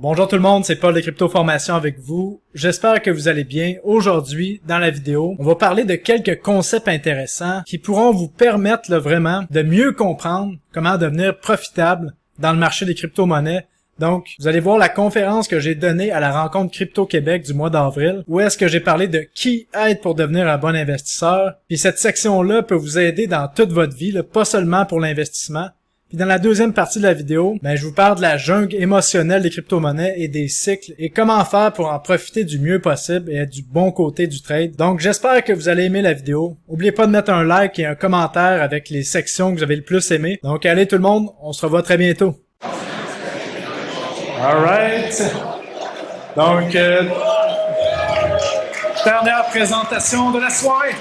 Bonjour tout le monde, c'est Paul de Crypto Formation avec vous. J'espère que vous allez bien. Aujourd'hui, dans la vidéo, on va parler de quelques concepts intéressants qui pourront vous permettre vraiment de mieux comprendre comment devenir profitable dans le marché des crypto-monnaies. Donc, vous allez voir la conférence que j'ai donnée à la rencontre Crypto Québec du mois d'avril, où est-ce que j'ai parlé de qui aide pour devenir un bon investisseur. Puis cette section-là peut vous aider dans toute votre vie, pas seulement pour l'investissement. Puis dans la deuxième partie de la vidéo, je vous parle de la jungle émotionnelle des crypto-monnaies et des cycles et comment faire pour en profiter du mieux possible et être du bon côté du trade. Donc j'espère que vous allez aimer la vidéo. N'oubliez pas de mettre un like et un commentaire avec les sections que vous avez le plus aimé. Donc allez tout le monde, on se revoit très bientôt. Alright. Donc, dernière présentation de la soirée.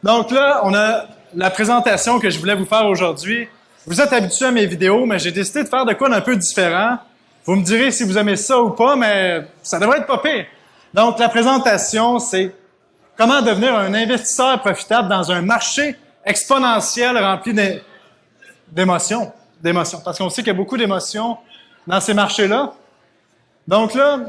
Donc là, on a la présentation que je voulais vous faire aujourd'hui. Vous êtes habitués à mes vidéos, mais j'ai décidé de faire de quoi d'un peu différent. Vous me direz si vous aimez ça ou pas, mais ça devrait être pas pire. Donc, la présentation, c'est comment devenir un investisseur profitable dans un marché exponentiel rempli d'émotions. Parce qu'on sait qu'il y a beaucoup d'émotions dans ces marchés-là. Donc là,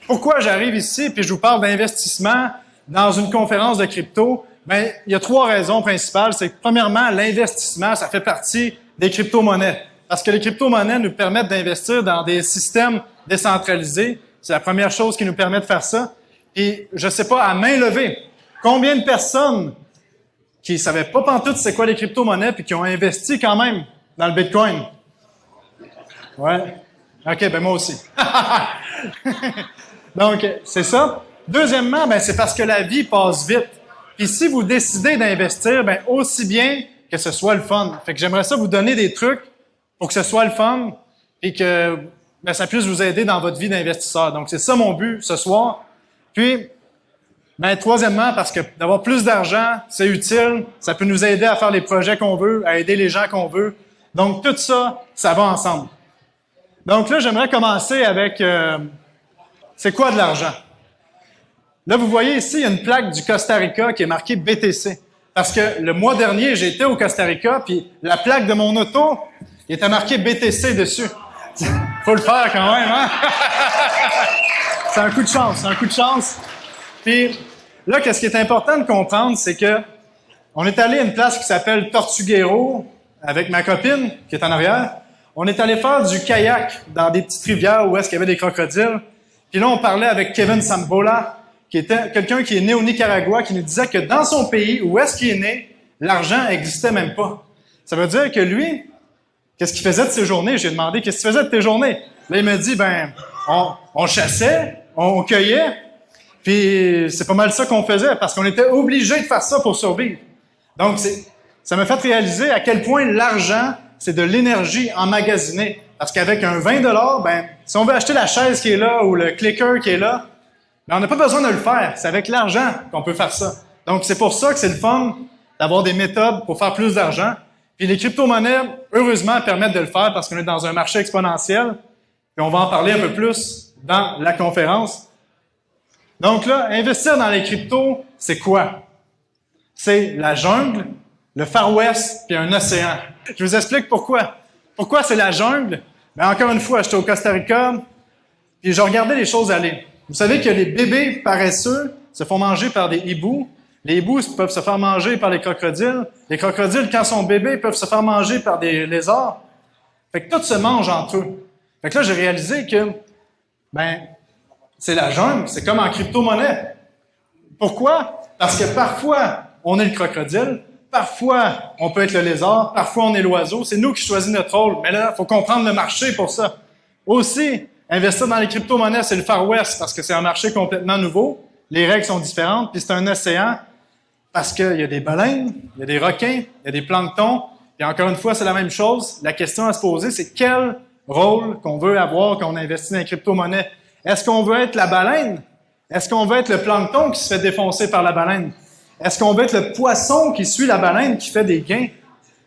pourquoi j'arrive ici puis je vous parle d'investissement dans une conférence de crypto? Il y a trois raisons principales. C'est que, premièrement, l'investissement, ça fait partie des crypto-monnaies. Parce que les crypto-monnaies nous permettent d'investir dans des systèmes décentralisés. C'est la première chose qui nous permet de faire ça. Et je sais pas, à main levée, combien de personnes qui savaient pas pantoute c'est quoi les crypto-monnaies puis qui ont investi quand même dans le Bitcoin? Ouais. OK, moi aussi. Donc, c'est ça. Deuxièmement, c'est parce que la vie passe vite. Puis si vous décidez d'investir, aussi bien que ce soit le fun. Fait que j'aimerais ça vous donner des trucs pour que ce soit le fun et que ça puisse vous aider dans votre vie d'investisseur. Donc, c'est ça mon but ce soir. Puis, troisièmement, parce que d'avoir plus d'argent, c'est utile. Ça peut nous aider à faire les projets qu'on veut, à aider les gens qu'on veut. Donc, tout ça, ça va ensemble. Donc là, j'aimerais commencer avec c'est quoi de l'argent? Là, vous voyez ici, il y a une plaque du Costa Rica qui est marquée BTC. Parce que le mois dernier, j'étais au Costa Rica, puis la plaque de mon auto, il était marqué BTC dessus. Faut le faire quand même, hein? C'est un coup de chance, Puis là, qu'est-ce qui est important de comprendre, c'est que on est allé à une place qui s'appelle Tortuguero, avec ma copine, qui est en arrière. On est allé faire du kayak dans des petites rivières où est-ce qu'il y avait des crocodiles. Puis là, on parlait avec Kevin Sambola, qui était quelqu'un qui est né au Nicaragua, qui nous disait que dans son pays, où est-ce qu'il est né, l'argent n'existait même pas. Ça veut dire que lui, qu'est-ce qu'il faisait de ses journées? J'ai demandé, qu'est-ce que tu faisais de tes journées? Là, il m'a dit, on chassait, on cueillait, puis c'est pas mal ça qu'on faisait, parce qu'on était obligé de faire ça pour survivre. Donc, ça m'a fait réaliser à quel point l'argent, c'est de l'énergie emmagasinée. Parce qu'avec un 20 $, si on veut acheter la chaise qui est là, ou le clicker qui est là, on n'a pas besoin de le faire. C'est avec l'argent qu'on peut faire ça. Donc, c'est pour ça que c'est le fun d'avoir des méthodes pour faire plus d'argent. Puis les crypto-monnaies, heureusement, permettent de le faire parce qu'on est dans un marché exponentiel. Puis on va en parler un peu plus dans la conférence. Donc là, investir dans les cryptos, c'est quoi? C'est la jungle, le Far West, puis un océan. Je vous explique pourquoi. Pourquoi c'est la jungle? Encore une fois, j'étais au Costa Rica, puis je regardais les choses aller. Vous savez que les bébés paresseux se font manger par des hiboux. Les hiboux peuvent se faire manger par les crocodiles. Les crocodiles, quand ils sont bébés, peuvent se faire manger par des lézards. Fait que tout se mange entre eux. Fait que là, j'ai réalisé que, c'est la jungle. C'est comme en crypto-monnaie. Pourquoi? Parce que parfois, on est le crocodile. Parfois, on peut être le lézard. Parfois, on est l'oiseau. C'est nous qui choisissons notre rôle. Mais là, il faut comprendre le marché pour ça. Aussi, investir dans les crypto-monnaies, c'est le Far West parce que c'est un marché complètement nouveau. Les règles sont différentes. Puis c'est un océan parce qu'il y a des baleines, il y a des requins, il y a des planctons. Et encore une fois, c'est la même chose. La question à se poser, c'est quel rôle qu'on veut avoir quand on investit dans les crypto-monnaies. Est-ce qu'on veut être la baleine? Est-ce qu'on veut être le plancton qui se fait défoncer par la baleine? Est-ce qu'on veut être le poisson qui suit la baleine qui fait des gains?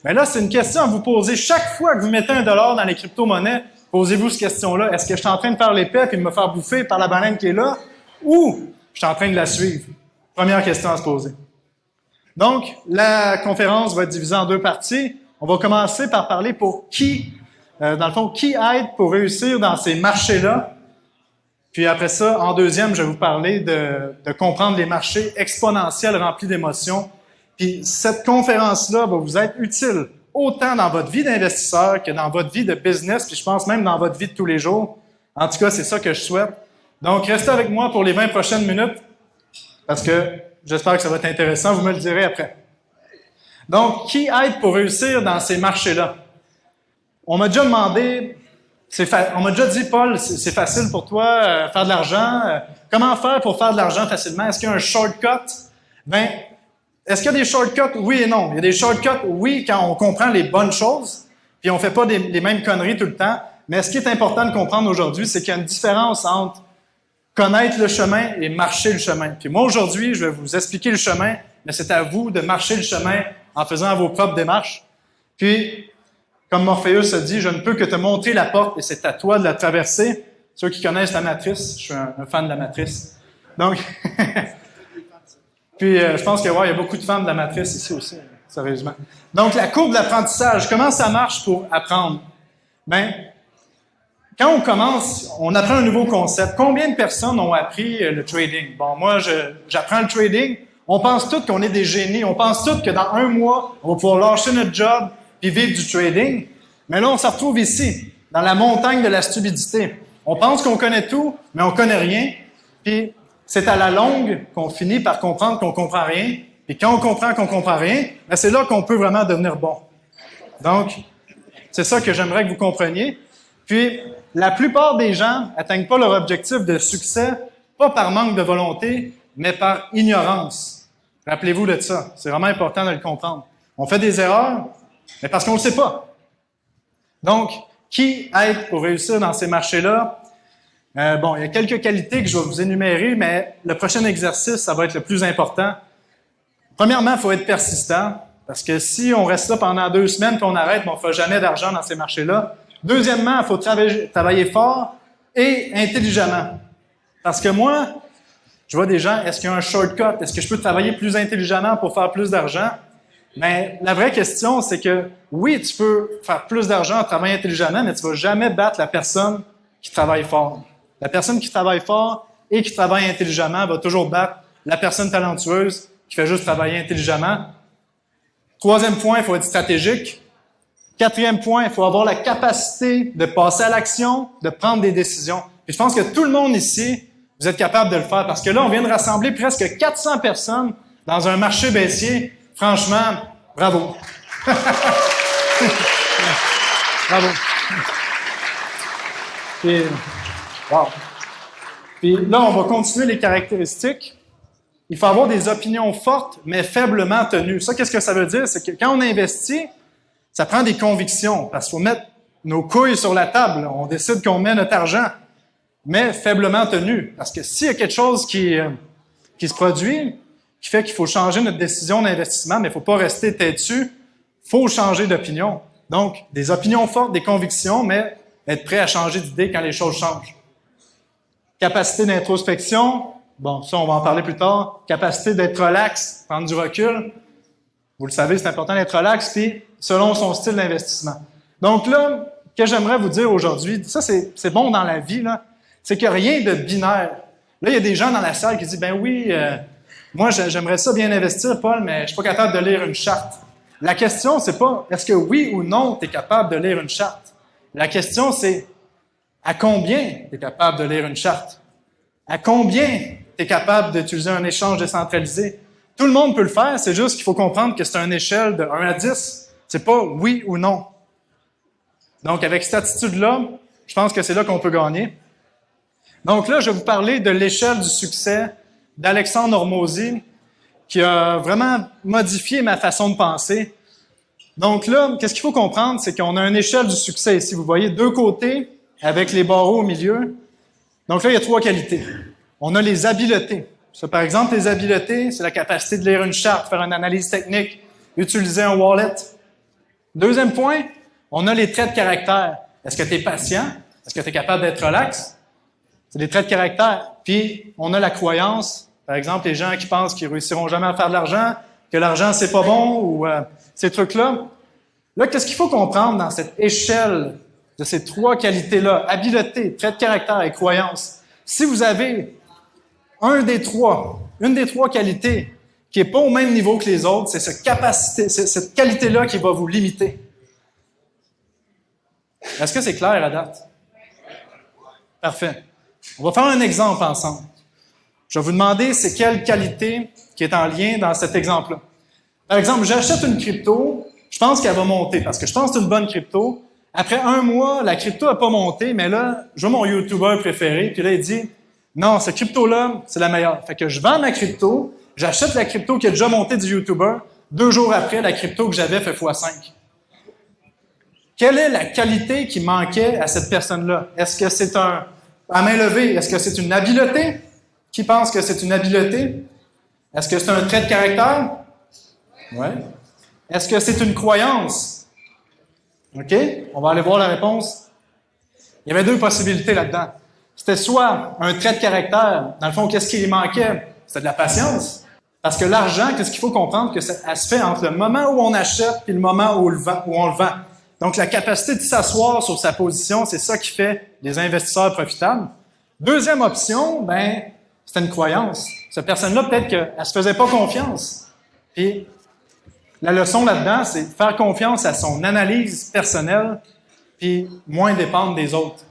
Là, c'est une question à vous poser. Chaque fois que vous mettez $1 dans les crypto-monnaies, posez-vous cette question-là. Est-ce que je suis en train de faire l'épée et de me faire bouffer par la baleine qui est là? Ou je suis en train de la suivre? Première question à se poser. Donc, la conférence va être divisée en deux parties. On va commencer par parler pour qui, dans le fond, qui aide pour réussir dans ces marchés-là. Puis après ça, en deuxième, je vais vous parler de comprendre les marchés exponentiels remplis d'émotions. Puis cette conférence-là va vous être utile autant dans votre vie d'investisseur que dans votre vie de business, puis je pense même dans votre vie de tous les jours. En tout cas, c'est ça que je souhaite. Donc, restez avec moi pour les 20 prochaines minutes, parce que j'espère que ça va être intéressant. Vous me le direz après. Donc, qui aide pour réussir dans ces marchés-là? On m'a déjà demandé, on m'a déjà dit, Paul, c'est facile pour toi faire de l'argent. Comment faire pour faire de l'argent facilement? Est-ce qu'il y a un shortcut? Ben, est-ce qu'il y a des shortcuts? Oui et non. Il y a des shortcuts, oui, quand on comprend les bonnes choses, puis on fait pas les mêmes conneries tout le temps. Mais ce qui est important de comprendre aujourd'hui, c'est qu'il y a une différence entre connaître le chemin et marcher le chemin. Puis moi, aujourd'hui, je vais vous expliquer le chemin, mais c'est à vous de marcher le chemin en faisant vos propres démarches. Puis, comme Morpheus a dit, je ne peux que te montrer la porte et c'est à toi de la traverser. Ceux qui connaissent la matrice, je suis un fan de la matrice. Donc, puis je pense qu'il y a beaucoup de fans de la matrice ici aussi, sérieusement. Donc, la courbe de l'apprentissage, comment ça marche pour apprendre? Ben, quand on commence, on apprend un nouveau concept. Combien de personnes ont appris le trading? Bon, moi, j'apprends le trading. On pense tous qu'on est des génies. On pense tous que dans un mois, on va pouvoir lâcher notre job puis vivre du trading. Mais là, on se retrouve ici, dans la montagne de la stupidité. On pense qu'on connaît tout, mais on connaît rien. Puis c'est à la longue qu'on finit par comprendre qu'on comprend rien. Puis quand on comprend qu'on comprend rien, ben c'est là qu'on peut vraiment devenir bon. Donc, c'est ça que j'aimerais que vous compreniez. Puis, la plupart des gens n'atteignent pas leur objectif de succès, pas par manque de volonté, mais par ignorance. Rappelez-vous de ça. C'est vraiment important de le comprendre. On fait des erreurs, mais parce qu'on ne le sait pas. Donc, qui aide pour réussir dans ces marchés-là? Bon, il y a quelques qualités que je vais vous énumérer, mais le prochain exercice, ça va être le plus important. Premièrement, il faut être persistant, parce que si on reste là pendant 2 semaines puis on arrête, on ne fera jamais d'argent dans ces marchés-là. Deuxièmement, il faut travailler fort et intelligemment. Parce que moi, je vois des gens, est-ce qu'il y a un shortcut? Est-ce que je peux travailler plus intelligemment pour faire plus d'argent? Mais la vraie question, c'est que oui, tu peux faire plus d'argent en travaillant intelligemment, mais tu ne vas jamais battre la personne qui travaille fort. La personne qui travaille fort et qui travaille intelligemment va toujours battre la personne talentueuse qui fait juste travailler intelligemment. Troisième point, il faut être stratégique. Quatrième point, il faut avoir la capacité de passer à l'action, de prendre des décisions. Et je pense que tout le monde ici, vous êtes capable de le faire parce que là, on vient de rassembler presque 400 personnes dans un marché baissier. Franchement, bravo. Bravo. Puis, wow. Puis là, on va continuer les caractéristiques. Il faut avoir des opinions fortes, mais faiblement tenues. Ça, qu'est-ce que ça veut dire? C'est que quand on investit, ça prend des convictions, parce qu'il faut mettre nos couilles sur la table. On décide qu'on met notre argent, mais faiblement tenu. Parce que s'il y a quelque chose qui se produit, qui fait qu'il faut changer notre décision d'investissement, mais il ne faut pas rester têtu, il faut changer d'opinion. Donc, des opinions fortes, des convictions, mais être prêt à changer d'idée quand les choses changent. Capacité d'introspection, bon, ça, on va en parler plus tard. Capacité d'être relax, prendre du recul. Vous le savez, c'est important d'être relax, puis selon son style d'investissement. Donc là, ce que j'aimerais vous dire aujourd'hui, ça c'est bon dans la vie, là, c'est qu'il n'y a rien de binaire. Là, il y a des gens dans la salle qui disent, ben oui, moi j'aimerais ça bien investir, Paul, mais je suis pas capable de lire une charte. La question, c'est pas, est-ce que oui ou non tu es capable de lire une charte? La question, c'est, à combien tu es capable de lire une charte? À combien tu es capable d'utiliser un échange décentralisé? Tout le monde peut le faire, c'est juste qu'il faut comprendre que c'est une échelle de 1 à 10. C'est pas oui ou non. Donc, avec cette attitude-là, je pense que c'est là qu'on peut gagner. Donc là, je vais vous parler de l'échelle du succès d'Alexandre Hormozy, qui a vraiment modifié ma façon de penser. Donc là, qu'est-ce qu'il faut comprendre, c'est qu'on a une échelle du succès ici. Vous voyez 2 côtés avec les barreaux au milieu. Donc là, il y a 3 qualités. On a les habiletés. Ça, par exemple, les habiletés, c'est la capacité de lire une charte, faire une analyse technique, utiliser un wallet. Deuxième point, on a les traits de caractère. Est-ce que tu es patient? Est-ce que tu es capable d'être relax? C'est des traits de caractère. Puis, on a la croyance. Par exemple, les gens qui pensent qu'ils réussiront jamais à faire de l'argent, que l'argent, c'est pas bon, ou ces trucs-là. Là, qu'est-ce qu'il faut comprendre dans cette échelle de ces trois qualités-là, habileté, trait de caractère et croyance? Si vous avez une des trois qualités qui n'est pas au même niveau que les autres, c'est cette qualité-là qui va vous limiter. Est-ce que c'est clair à date? Parfait. On va faire un exemple ensemble. Je vais vous demander c'est quelle qualité qui est en lien dans cet exemple-là. Par exemple, j'achète une crypto, je pense qu'elle va monter parce que je pense que c'est une bonne crypto. Après 1 mois, la crypto n'a pas monté, mais là, je vois mon YouTuber préféré, puis là, il dit « Non, cette crypto-là, c'est la meilleure. » Fait que je vends ma crypto, j'achète la crypto qui a déjà monté du YouTuber. 2 jours après, la crypto que j'avais fait x5. Quelle est la qualité qui manquait à cette personne-là? Est-ce que c'est à main levée, est-ce que c'est une habileté? Qui pense que c'est une habileté? Est-ce que c'est un trait de caractère? Oui. Est-ce que c'est une croyance? OK? On va aller voir la réponse. Il y avait 2 possibilités là-dedans. C'était soit un trait de caractère. Dans le fond, qu'est-ce qui lui manquait? C'était de la patience. Parce que l'argent, qu'est-ce qu'il faut comprendre? Que elle se fait entre le moment où on achète et le moment où on le vend. Donc, la capacité de s'asseoir sur sa position, c'est ça qui fait les investisseurs profitables. Deuxième option, c'était une croyance. Cette personne-là, peut-être qu'elle ne se faisait pas confiance. Puis, la leçon là-dedans, c'est de faire confiance à son analyse personnelle, puis moins dépendre des autres.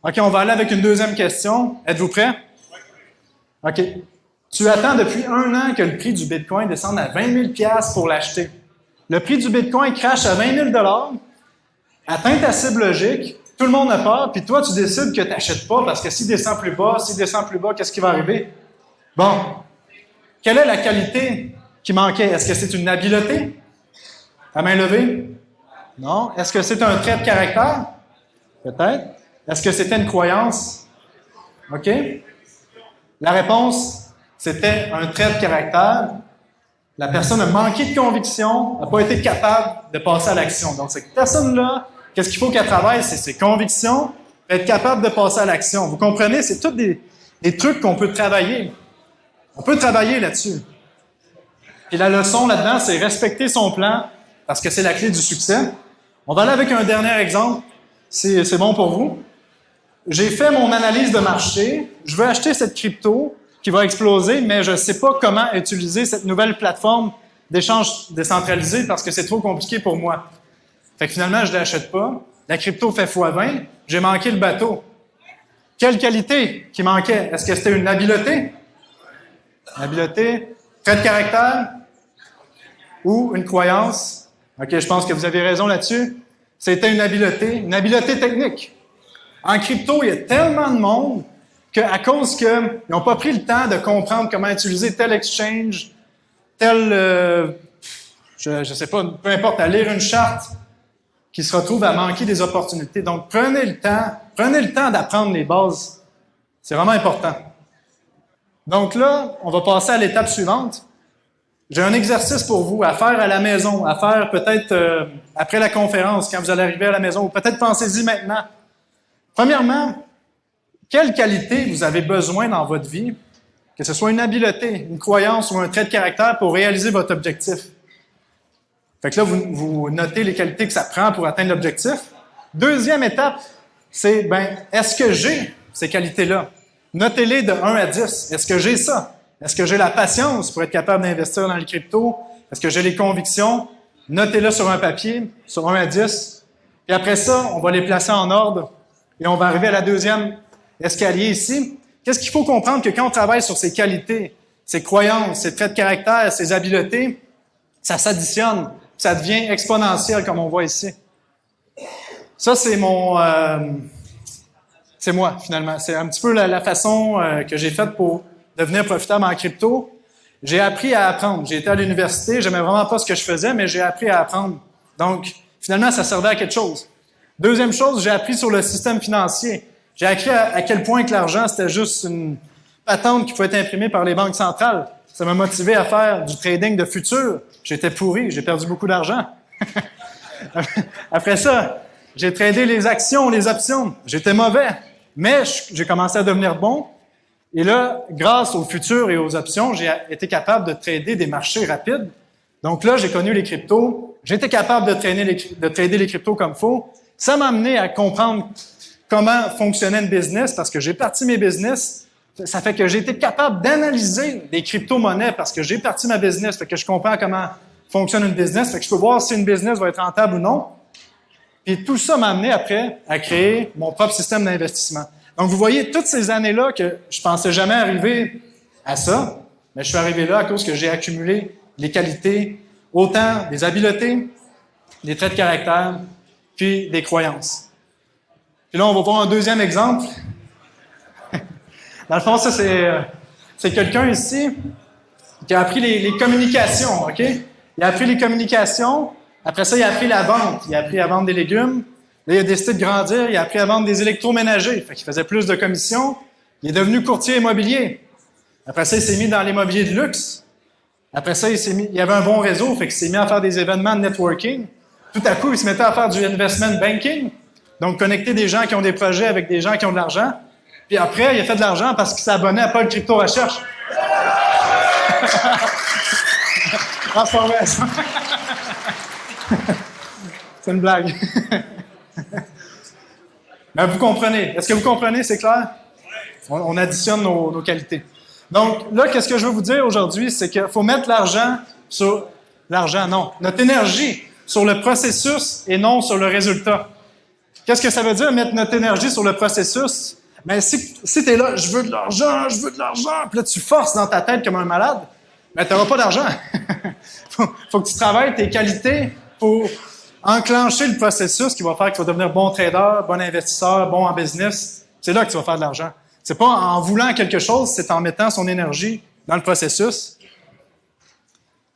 OK, on va aller avec une deuxième question. Êtes-vous prêts? OK. Tu attends depuis 1 an que le prix du Bitcoin descende à 20 000 $ pour l'acheter. Le prix du Bitcoin crache à 20 000 $, atteint ta cible logique, tout le monde a peur, puis toi, tu décides que tu n'achètes pas parce que s'il descend plus bas, qu'est-ce qui va arriver? Bon, quelle est la qualité qui manquait? Est-ce que c'est une habileté? À main levée? Non. Est-ce que c'est un trait de caractère? Peut-être. Est-ce que c'était une croyance? OK. La réponse, c'était un trait de caractère. La personne a manqué de conviction, n'a pas été capable de passer à l'action. Donc, cette personne-là, qu'est-ce qu'il faut qu'elle travaille? C'est ses convictions, être capable de passer à l'action. Vous comprenez? C'est tous des trucs qu'on peut travailler. On peut travailler là-dessus. Puis la leçon là-dedans, c'est respecter son plan, parce que c'est la clé du succès. On va aller avec un dernier exemple. C'est bon pour vous. J'ai fait mon analyse de marché. Je veux acheter cette crypto qui va exploser, mais je ne sais pas comment utiliser cette nouvelle plateforme d'échange décentralisé parce que c'est trop compliqué pour moi. Fait que finalement, je ne l'achète pas. La crypto fait x20. J'ai manqué le bateau. Quelle qualité qui manquait? Est-ce que c'était une habileté? Une habileté? Trait de caractère? Ou une croyance? OK, je pense que vous avez raison là-dessus. C'était une habileté technique. En crypto, il y a tellement de monde qu'à cause qu'ils n'ont pas pris le temps de comprendre comment utiliser tel exchange, je sais pas, peu importe, à lire une charte, qui se retrouvent à manquer des opportunités. Donc, prenez le temps d'apprendre les bases. C'est vraiment important. Donc là, on va passer à l'étape suivante. J'ai un exercice pour vous à faire à la maison, à faire peut-être après la conférence, quand vous allez arriver à la maison, ou peut-être pensez-y maintenant. Premièrement, quelle qualité vous avez besoin dans votre vie, que ce soit une habileté, une croyance ou un trait de caractère pour réaliser votre objectif? Fait que là, vous notez les qualités que ça prend pour atteindre l'objectif. Deuxième étape, c'est, est-ce que j'ai ces qualités-là? Notez-les de 1 à 10. Est-ce que j'ai ça? Est-ce que j'ai la patience pour être capable d'investir dans les cryptos? Est-ce que j'ai les convictions? Notez-le sur un papier, sur 1 à 10. Puis après ça, on va les placer en ordre et on va arriver à la deuxième escalier ici. Qu'est-ce qu'il faut comprendre que quand on travaille sur ces qualités, ces croyances, ces traits de caractère, ces habiletés, ça s'additionne, ça devient exponentiel comme on voit ici. Ça, c'est c'est moi, finalement. C'est un petit peu la façon que j'ai faite pour devenir profitable en crypto. J'ai appris à apprendre. J'ai été à l'université, j'aimais vraiment pas ce que je faisais, mais j'ai appris à apprendre. Donc, finalement, ça servait à quelque chose. Deuxième chose, j'ai appris sur le système financier. J'ai appris à quel point que l'argent, c'était juste une patente qui pouvait être imprimée par les banques centrales. Ça m'a motivé à faire du trading de futur. J'étais pourri, j'ai perdu beaucoup d'argent. Après ça, j'ai tradé les actions, les options. J'étais mauvais, mais j'ai commencé à devenir bon. Et là, grâce aux futurs et aux options, j'ai été capable de trader des marchés rapides. Donc là, j'ai connu les cryptos j'ai été capable de trader les cryptos comme il faut. Ça m'a amené à comprendre comment fonctionnait une business parce que j'ai parti mes business. Ça fait que j'ai été capable d'analyser les crypto-monnaies parce que j'ai parti ma business. Fait que je comprends comment fonctionne une business. Fait que je peux voir si une business va être rentable ou non. Puis tout ça m'a amené après à créer mon propre système d'investissement. Donc, vous voyez, toutes ces années-là que je pensais jamais arriver à ça, mais je suis arrivé là à cause que j'ai accumulé les qualités, autant des habiletés, des traits de caractère, puis des croyances. Puis là, on va voir un deuxième exemple. Dans le fond, ça, c'est quelqu'un ici qui a appris les communications, OK? Il a appris les communications. Après ça, il a appris la vente. Il a appris à vendre des légumes. Là, il a décidé de grandir. Il a appris à vendre des électroménagers. Fait qu'il faisait plus de commissions. Il est devenu courtier immobilier. Après ça, il s'est mis dans l'immobilier de luxe. Après ça, il avait un bon réseau. Fait qu'il s'est mis à faire des événements de networking. Tout à coup, il se mettait à faire du investment banking. Donc, connecter des gens qui ont des projets avec des gens qui ont de l'argent. Puis après, il a fait de l'argent parce qu'il s'est abonné à Paul Crypto Recherche. Transformation. C'est une blague. Mais vous comprenez. Est-ce que vous comprenez? C'est clair? On additionne nos qualités. Donc, là, qu'est-ce que je veux vous dire aujourd'hui? C'est qu'il faut mettre notre énergie sur le processus et non sur le résultat. Qu'est-ce que ça veut dire, mettre notre énergie sur le processus? Ben, si tu es là, je veux de l'argent, puis là, tu forces dans ta tête comme un malade, ben, tu n'auras pas d'argent. faut que tu travailles tes qualités pour enclencher le processus qui va faire que tu vas devenir bon trader, bon investisseur, bon en business. C'est là que tu vas faire de l'argent. C'est pas en voulant quelque chose, c'est en mettant son énergie dans le processus.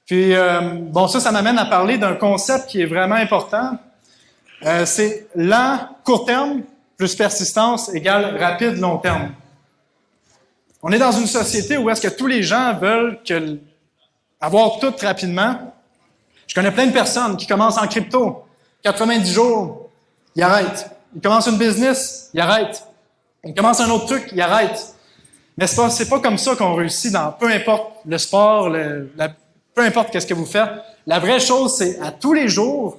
Puis, ça m'amène à parler d'un concept qui est vraiment important. C'est lent, court terme, plus persistance égale rapide, long terme. On est dans une société où est-ce que tous les gens veulent avoir tout rapidement. Je connais plein de personnes qui commencent en crypto. 90 jours, ils arrêtent. Ils commencent une business, ils arrêtent. Ils commencent un autre truc, ils arrêtent. Mais c'est pas comme ça qu'on réussit dans peu importe le sport, peu importe qu'est-ce que vous faites. La vraie chose, c'est à tous les jours,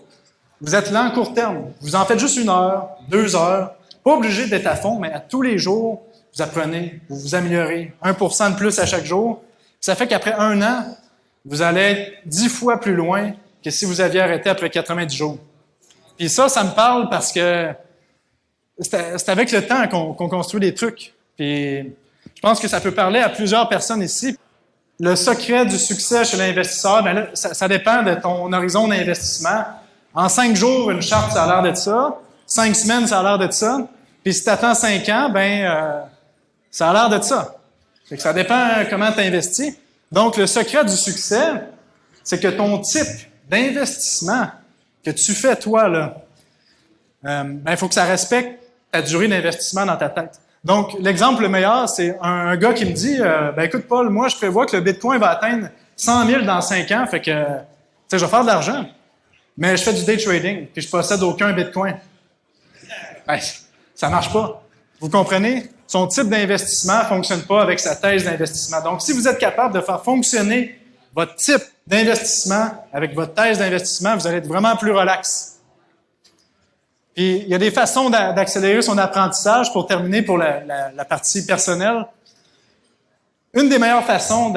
vous êtes lent court terme. Vous en faites juste 1 heure, 2 heures. Pas obligé d'être à fond, mais à tous les jours, vous apprenez, vous vous améliorez 1% de plus à chaque jour. Ça fait qu'après 1 an, vous allez être 10 fois plus loin que si vous aviez arrêté après 90 jours. Puis ça me parle parce que c'est avec le temps qu'on construit des trucs. Puis je pense que ça peut parler à plusieurs personnes ici. Le secret du succès chez l'investisseur, ben là, ça dépend de ton horizon d'investissement. En 5 jours, une charte, ça a l'air d'être ça. 5 semaines, ça a l'air d'être ça. Puis si tu attends 5 ans, ça a l'air d'être ça. Fait que ça dépend comment tu investis. Donc, le secret du succès, c'est que ton type d'investissement que tu fais, toi, là, il faut que ça respecte ta durée d'investissement dans ta tête. Donc, l'exemple le meilleur, c'est un gars qui me dit, écoute, Paul, moi, je prévois que le Bitcoin va atteindre 100 000 dans 5 ans, fait que, je vais faire de l'argent. Mais je fais du day trading, puis je possède aucun Bitcoin. Ça marche pas. Vous comprenez? Son type d'investissement fonctionne pas avec sa thèse d'investissement. Donc, si vous êtes capable de faire fonctionner votre type d'investissement avec votre thèse d'investissement, vous allez être vraiment plus relax. Puis, il y a des façons d'accélérer son apprentissage pour terminer pour la partie personnelle. Une des meilleures façons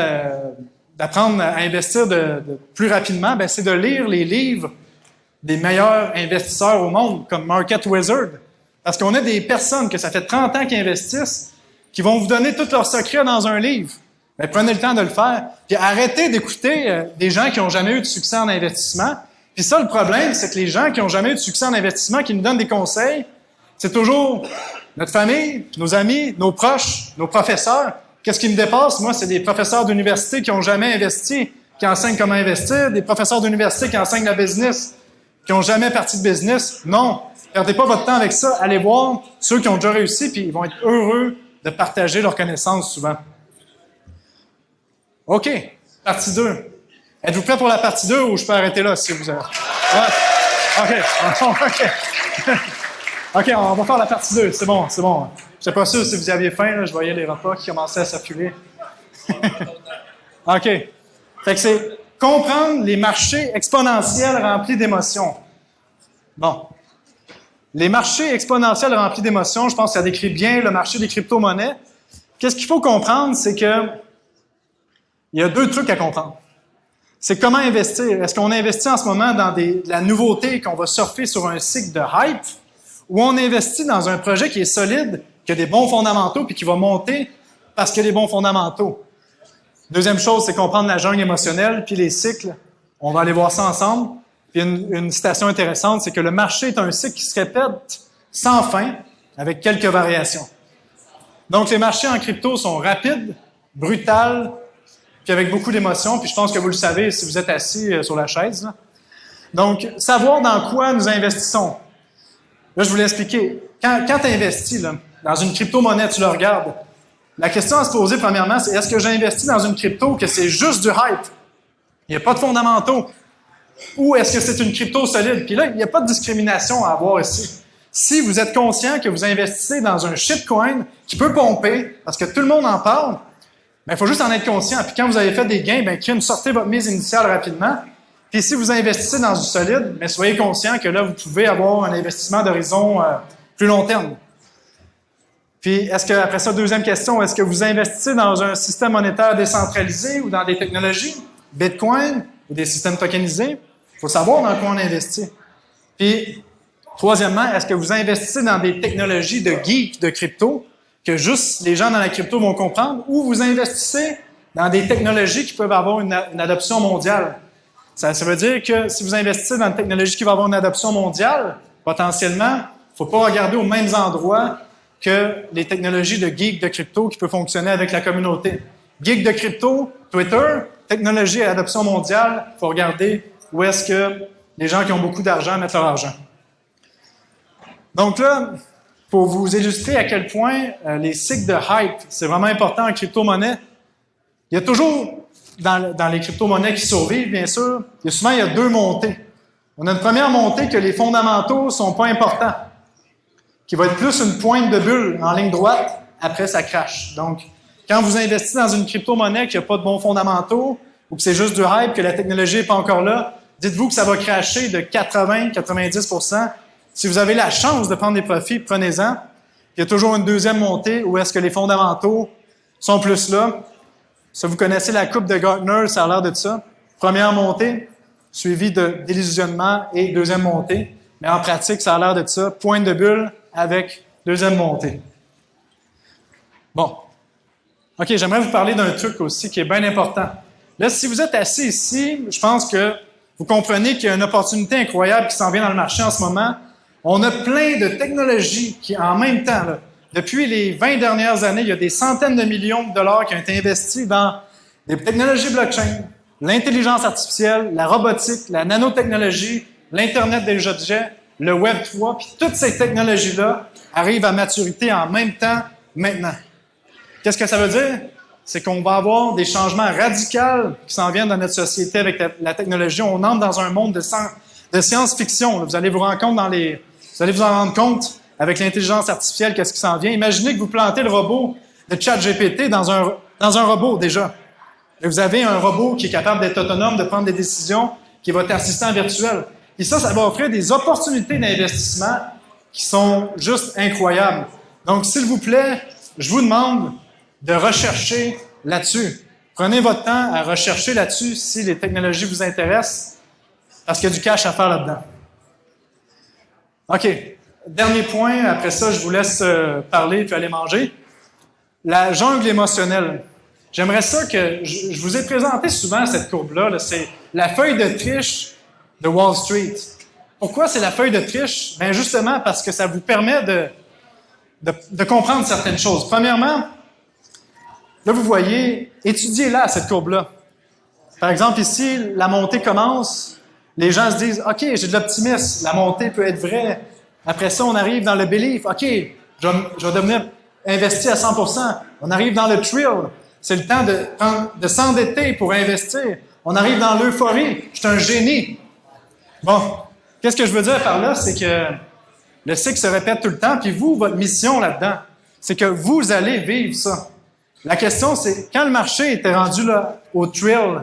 d'apprendre à investir de plus rapidement, c'est de lire les livres des meilleurs investisseurs au monde, comme Market Wizard. Parce qu'on a des personnes que ça fait 30 ans qu'ils investissent, qui vont vous donner tous leurs secrets dans un livre. Prenez le temps de le faire. Puis arrêtez d'écouter des gens qui n'ont jamais eu de succès en investissement. Puis ça, le problème, c'est que les gens qui n'ont jamais eu de succès en investissement, qui nous donnent des conseils, c'est toujours notre famille, nos amis, nos proches, nos professeurs. Qu'est-ce qui me dépasse? Moi, c'est des professeurs d'université qui n'ont jamais investi, qui enseignent comment investir, des professeurs d'université qui enseignent la business, qui n'ont jamais parti de business. Non. Perdez pas votre temps avec ça. Allez voir ceux qui ont déjà réussi, puis ils vont être heureux de partager leurs connaissances souvent. OK. Partie 2. Êtes-vous prêts pour la partie 2 ou je peux arrêter là si vous avez... Ouais. OK. OK, on va faire la partie 2. C'est bon. Je n'étais pas sûr si vous aviez faim. Là, je voyais les repas qui commençaient à circuler. OK. Fait que c'est comprendre les marchés exponentiels remplis d'émotions. Bon. Les marchés exponentiels remplis d'émotions, je pense que ça décrit bien le marché des crypto-monnaies. Qu'est-ce qu'il faut comprendre, c'est que il y a deux trucs à comprendre. C'est comment investir. Est-ce qu'on investit en ce moment dans de la nouveauté, qu'on va surfer sur un cycle de hype, ou on investit dans un projet qui est solide, qui a des bons fondamentaux, puis qui va monter parce qu'il y a des bons fondamentaux? Deuxième chose, c'est comprendre la jungle émotionnelle, puis les cycles. On va aller voir ça ensemble. Puis une citation intéressante, c'est que le marché est un cycle qui se répète sans fin, avec quelques variations. Donc, les marchés en crypto sont rapides, brutals, puis avec beaucoup d'émotions. Puis je pense que vous le savez si vous êtes assis sur la chaise, là. Donc, savoir dans quoi nous investissons. Là, je voulais expliquer. Quand tu investis là, dans une crypto-monnaie, tu le regardes, la question à se poser, premièrement, c'est est-ce que j'investis dans une crypto que c'est juste du hype? Il n'y a pas de fondamentaux. Ou est-ce que c'est une crypto solide? Puis là, il n'y a pas de discrimination à avoir ici. Si vous êtes conscient que vous investissez dans un shitcoin qui peut pomper, parce que tout le monde en parle, il faut juste en être conscient. Puis quand vous avez fait des gains, sortez votre mise initiale rapidement. Puis si vous investissez dans du solide, soyez conscient que là, vous pouvez avoir un investissement d'horizon plus long terme. Puis, après ça, deuxième question, est-ce que vous investissez dans un système monétaire décentralisé ou dans des technologies, Bitcoin ou des systèmes tokenisés? Il faut savoir dans quoi on investit. Puis, troisièmement, est-ce que vous investissez dans des technologies de geek de crypto que juste les gens dans la crypto vont comprendre, ou vous investissez dans des technologies qui peuvent avoir une adoption mondiale? Ça veut dire que si vous investissez dans une technologie qui va avoir une adoption mondiale, potentiellement, il ne faut pas regarder aux mêmes endroits que les technologies de geek de crypto qui peuvent fonctionner avec la communauté. Geek de crypto, Twitter, technologie à adoption mondiale, il faut regarder où est-ce que les gens qui ont beaucoup d'argent mettent leur argent. Donc là, pour vous illustrer à quel point les cycles de hype, c'est vraiment important en crypto-monnaie, il y a toujours, dans les crypto-monnaies qui survivent, bien sûr, il y a deux montées. On a une première montée que les fondamentaux sont pas importants, qui va être plus une pointe de bulle en ligne droite, après ça crache. Donc, quand vous investissez dans une crypto-monnaie qui n'a pas de bons fondamentaux, ou que c'est juste du hype, que la technologie n'est pas encore là, dites-vous que ça va cracher de 80-90%. Si vous avez la chance de prendre des profits, prenez-en. Il y a toujours une deuxième montée où est-ce que les fondamentaux sont plus là. Si vous connaissez la courbe de Gartner, ça a l'air de ça. Première montée, suivie d'illusionnement et deuxième montée. Mais en pratique, ça a l'air de ça. Pointe de bulle avec deuxième montée. Bon. OK, j'aimerais vous parler d'un truc aussi qui est bien important. Là, si vous êtes assis ici, je pense que vous comprenez qu'il y a une opportunité incroyable qui s'en vient dans le marché en ce moment. On a plein de technologies qui, en même temps, là, depuis les 20 dernières années, il y a des centaines de millions de dollars qui ont été investis dans des technologies blockchain, l'intelligence artificielle, la robotique, la nanotechnologie, l'Internet des objets, le Web 3, puis toutes ces technologies-là arrivent à maturité en même temps maintenant. Qu'est-ce que ça veut dire? C'est qu'on va avoir des changements radicaux qui s'en viennent dans notre société avec la technologie. On entre dans un monde de science-fiction. Vous allez vous en rendre compte avec l'intelligence artificielle, qu'est-ce qui s'en vient. Imaginez que vous plantez le robot de ChatGPT dans un robot déjà. Et vous avez un robot qui est capable d'être autonome, de prendre des décisions, qui est votre assistant virtuel. Et ça va offrir des opportunités d'investissement qui sont juste incroyables. Donc, s'il vous plaît, je vous demande de rechercher là-dessus. Prenez votre temps à rechercher là-dessus si les technologies vous intéressent, parce qu'il y a du cash à faire là-dedans. OK. Dernier point, après ça, je vous laisse parler puis aller manger. La jungle émotionnelle. J'aimerais ça que... Je vous ai présenté souvent cette courbe-là. Là, c'est la feuille de triche de Wall Street. Pourquoi c'est la feuille de triche? Bien, justement, parce que ça vous permet de comprendre certaines choses. Premièrement, là, vous voyez, étudiez-la, cette courbe-là. Par exemple, ici, la montée commence, les gens se disent « OK, j'ai de l'optimisme, la montée peut être vraie. » Après ça, on arrive dans le belief. « OK, je vais devenir investi à 100%. » On arrive dans le thrill. C'est le temps de s'endetter pour investir. On arrive dans l'euphorie. Je suis un génie. Bon, qu'est-ce que je veux dire par là? C'est que le cycle se répète tout le temps, puis vous, votre mission là-dedans, c'est que vous allez vivre ça. La question, c'est, quand le marché était rendu là, au thrill,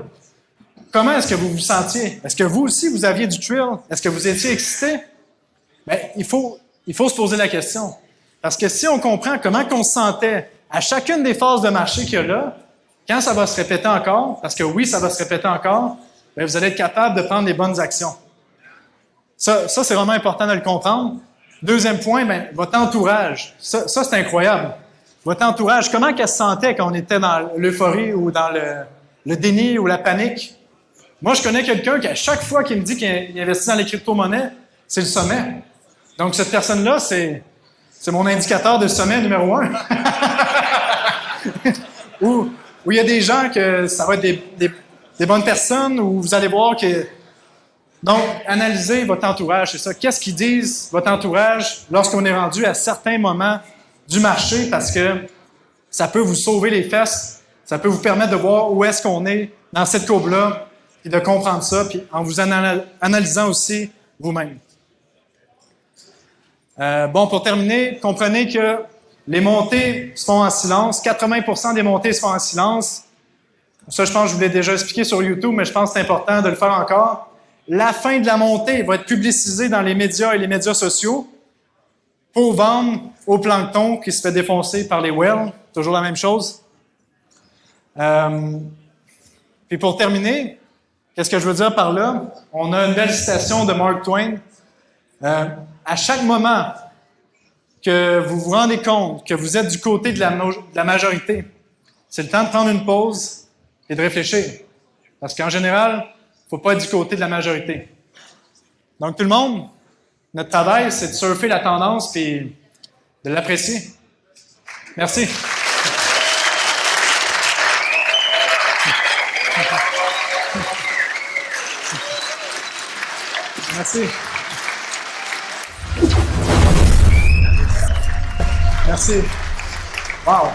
comment est-ce que vous vous sentiez? Est-ce que vous aussi, vous aviez du thrill? Est-ce que vous étiez excité? Bien, il faut se poser la question. Parce que si on comprend comment on se sentait à chacune des phases de marché qu'il y a là, quand ça va se répéter encore, parce que oui, ça va se répéter encore, bien, vous allez être capable de prendre les bonnes actions. Ça c'est vraiment important de le comprendre. Deuxième point, bien, votre entourage. Ça c'est incroyable. Votre entourage, comment qu'elle se sentait quand on était dans l'euphorie ou dans le déni ou la panique? Moi, je connais quelqu'un qui, à chaque fois qu'il me dit qu'il investit dans les crypto-monnaies, c'est le sommet. Donc, cette personne-là, c'est mon indicateur de sommet numéro 1. Où il y a des gens que ça va être des bonnes personnes, où vous allez voir que... Donc, analysez votre entourage, c'est ça. Qu'est-ce qu'ils disent, votre entourage, lorsqu'on est rendu à certains moments du marché, parce que ça peut vous sauver les fesses, ça peut vous permettre de voir où est-ce qu'on est dans cette courbe-là, puis de comprendre ça, puis en vous analysant aussi vous-même. Bon, pour terminer, comprenez que les montées se font en silence. 80% des montées se font en silence. Ça, je pense que je vous l'ai déjà expliqué sur YouTube, mais je pense que c'est important de le faire encore. La fin de la montée va être publicisée dans les médias et les médias sociaux pour vendre au plancton qui se fait défoncer par les whales. Toujours la même chose. Puis pour terminer, qu'est-ce que je veux dire par là? On a une belle citation de Mark Twain. À chaque moment que vous vous rendez compte que vous êtes du côté de la majorité, c'est le temps de prendre une pause et de réfléchir. Parce qu'en général, il ne faut pas être du côté de la majorité. Donc tout le monde, notre travail, c'est de surfer la tendance et de l'apprécier. Merci. Merci. Merci. Wow.